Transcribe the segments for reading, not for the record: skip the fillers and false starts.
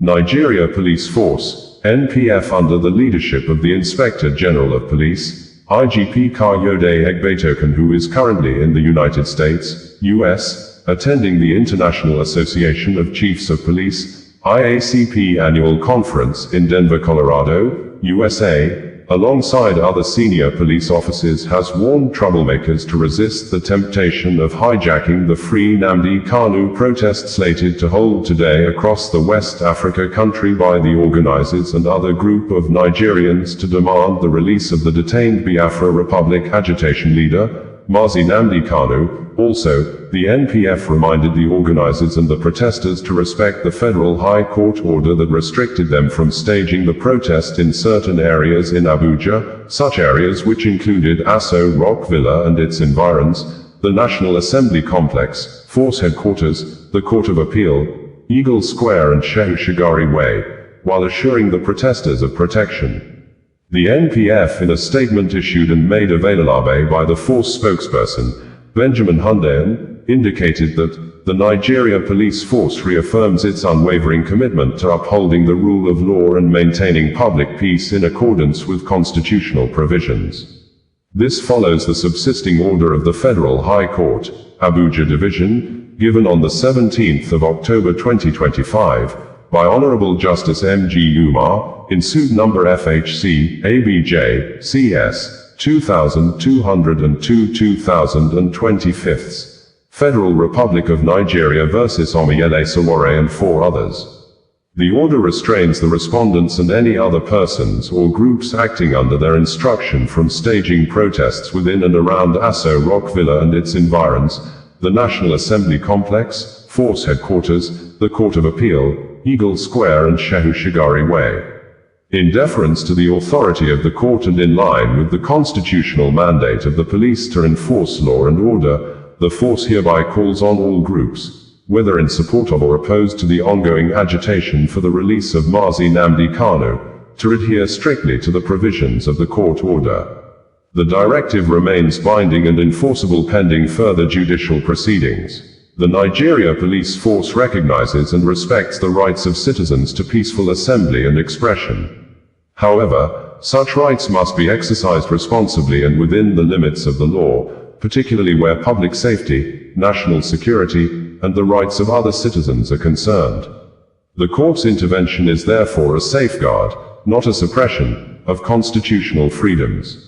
Nigeria Police Force, NPF, under the leadership of the Inspector General of Police, IGP Kayode Egbetokun, who is currently in the United States, US, attending the International Association of Chiefs of Police, IACP Annual Conference in Denver, Colorado, USA, alongside other senior police officers, has warned troublemakers to resist the temptation of hijacking the Free Nnamdi Kanu protest slated to hold today across the West Africa country by the organizers and other group of Nigerians to demand the release of the detained Biafra Republic agitation leader, Mazi Nnamdi Kanu. Also, the NPF reminded the organizers and the protesters to respect the federal High Court order that restricted them from staging the protest in certain areas in Abuja, such areas which included Aso Rock Villa and its environs, the National Assembly Complex, Force Headquarters, the Court of Appeal, Eagle Square and Shehu Shagari Way, while assuring the protesters of protection. The NPF, in a statement issued and made available by the force spokesperson, Benjamin Hundean, indicated that the Nigeria Police Force reaffirms its unwavering commitment to upholding the rule of law and maintaining public peace in accordance with constitutional provisions. This follows the subsisting order of the Federal High Court, Abuja Division, given on the 17th of October 2025, by Honorable Justice M.G. Umar, in suit number FHC, ABJ, CS, 2202-2025, Federal Republic of Nigeria vs. Omoyele Sowore and 4 others. The order restrains the respondents and any other persons or groups acting under their instruction from staging protests within and around Aso Rock Villa and its environs, the National Assembly Complex, Force Headquarters, the Court of Appeal, Eagle Square and Shehu Shagari Way. In deference to the authority of the court and in line with the constitutional mandate of the police to enforce law and order, the force hereby calls on all groups, whether in support of or opposed to the ongoing agitation for the release of Mazi Nnamdi Kanu, to adhere strictly to the provisions of the court order. The directive remains binding and enforceable pending further judicial proceedings. The Nigeria Police Force recognizes and respects the rights of citizens to peaceful assembly and expression. However, such rights must be exercised responsibly and within the limits of the law, particularly where public safety, national security, and the rights of other citizens are concerned. The court's intervention is therefore a safeguard, not a suppression, of constitutional freedoms.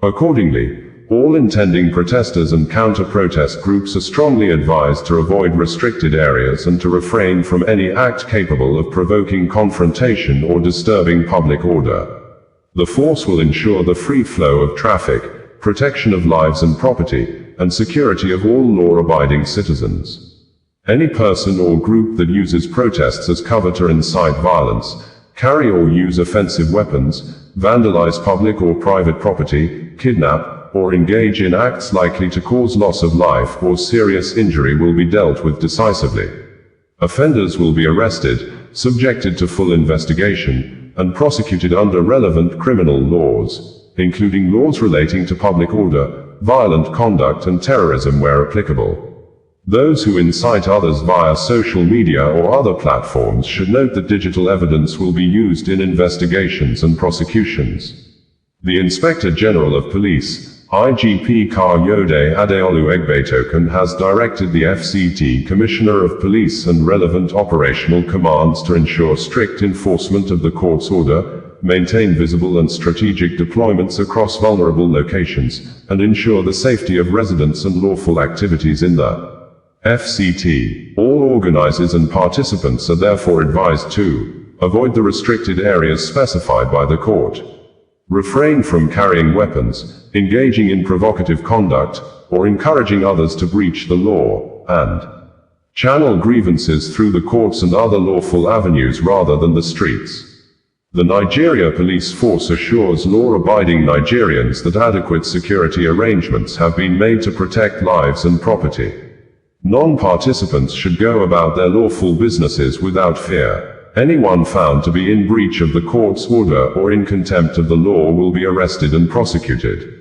Accordingly, all intending protesters and counter-protest groups are strongly advised to avoid restricted areas and to refrain from any act capable of provoking confrontation or disturbing public order. The force will ensure the free flow of traffic, protection of lives and property, and security of all law-abiding citizens. Any person or group that uses protests as cover to incite violence, carry or use offensive weapons, vandalize public or private property, kidnap, or engage in acts likely to cause loss of life or serious injury will be dealt with decisively. Offenders will be arrested, subjected to full investigation, and prosecuted under relevant criminal laws, including laws relating to public order, violent conduct and terrorism where applicable. Those who incite others via social media or other platforms should note that digital evidence will be used in investigations and prosecutions. The Inspector General of Police, IGP Kayode Egbetokun, has directed the FCT Commissioner of Police and relevant operational commands to ensure strict enforcement of the court's order, maintain visible and strategic deployments across vulnerable locations, and ensure the safety of residents and lawful activities in the FCT. All organizers and participants are therefore advised to avoid the restricted areas specified by the court, refrain from carrying weapons, engaging in provocative conduct, or encouraging others to breach the law, and channel grievances through the courts and other lawful avenues rather than the streets. The Nigeria Police Force assures law-abiding Nigerians that adequate security arrangements have been made to protect lives and property. Non-participants should go about their lawful businesses without fear. Anyone found to be in breach of the court's order or in contempt of the law will be arrested and prosecuted.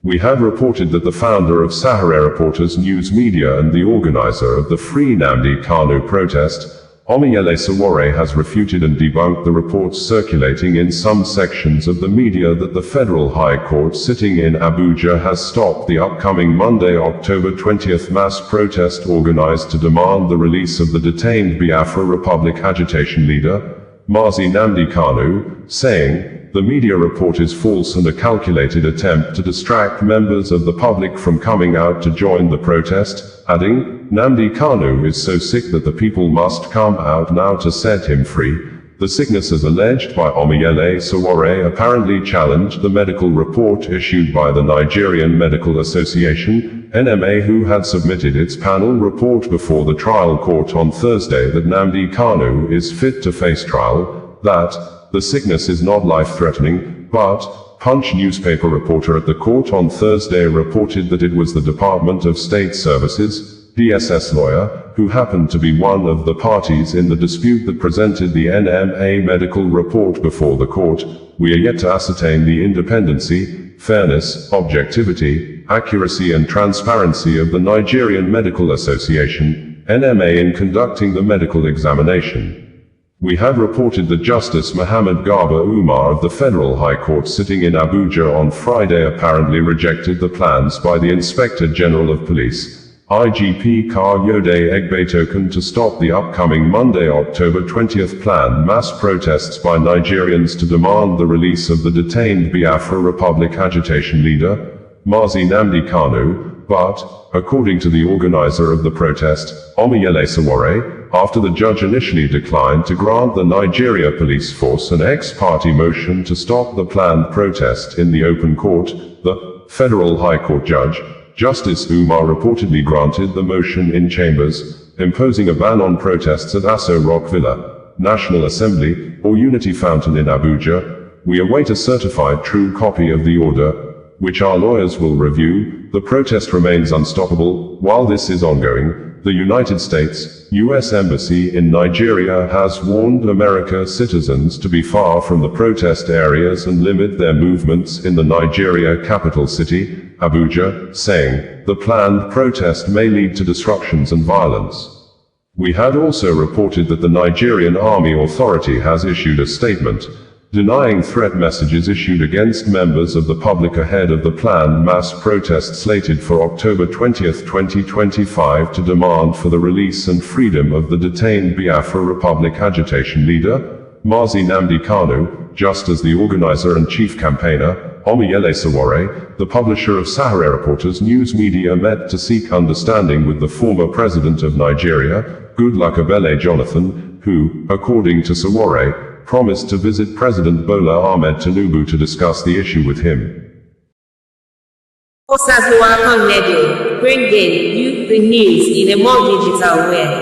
We have reported that the founder of Sahara Reporters News Media and the organizer of the Free Nnamdi Kanu protest, Omiyele Sowore has refuted and debunked the reports circulating in some sections of the media that the Federal High Court sitting in Abuja has stopped the upcoming Monday, October 20th mass protest organized to demand the release of the detained Biafra Republic agitation leader, Mazi Nnamdi Kanu, saying, "The media report is false and a calculated attempt to distract members of the public from coming out to join the protest," adding, "Nnamdi Kanu is so sick that the people must come out now to set him free." The sickness, as alleged by Omiyele Sowore, apparently challenged the medical report issued by the Nigerian Medical Association, NMA, who had submitted its panel report before the trial court on Thursday that Nnamdi Kanu is fit to face trial, that the sickness is not life-threatening, but Punch newspaper reporter at the court on Thursday reported that it was the Department of State Services, DSS lawyer, who happened to be one of the parties in the dispute that presented the NMA medical report before the court. We are yet to ascertain the independency, fairness, objectivity, accuracy and transparency of the Nigerian Medical Association, NMA, in conducting the medical examination. We had reported that Justice Muhammad Garba Umar of the Federal High Court sitting in Abuja on Friday apparently rejected the plans by the Inspector General of Police, IGP Kayode Egbetokun, to stop the upcoming Monday, October 20th planned mass protests by Nigerians to demand the release of the detained Biafra Republic agitation leader, Mazi Nnamdi Kanu, but, according to the organizer of the protest, Omiyele Sowore, after the judge initially declined to grant the Nigeria Police Force an ex-parte motion to stop the planned protest in the open court, the Federal High Court judge, Justice Umar, reportedly granted the motion in chambers, imposing a ban on protests at Aso Rock Villa, National Assembly, or Unity Fountain in Abuja. We await a certified true copy of the order, which our lawyers will review. The protest remains unstoppable. While this is ongoing, the United States, U.S. Embassy in Nigeria has warned American citizens to be far from the protest areas and limit their movements in the Nigeria capital city, Abuja, saying, the planned protest may lead to disruptions and violence. We had also reported that the Nigerian Army Authority has issued a statement, denying threat messages issued against members of the public ahead of the planned mass protest slated for October 20, 2025 to demand for the release and freedom of the detained Biafra Republic agitation leader, Mazi Nnamdi Kanu, just as the organizer and chief campaigner, Omiyele Sowore, the publisher of Sahara Reporters news media, met to seek understanding with the former president of Nigeria, Goodluck Ebele Jonathan, who, according to Sowore, promised to visit President Bola Ahmed Tinubu to discuss the issue with him. Bringing you the news in a more digital way.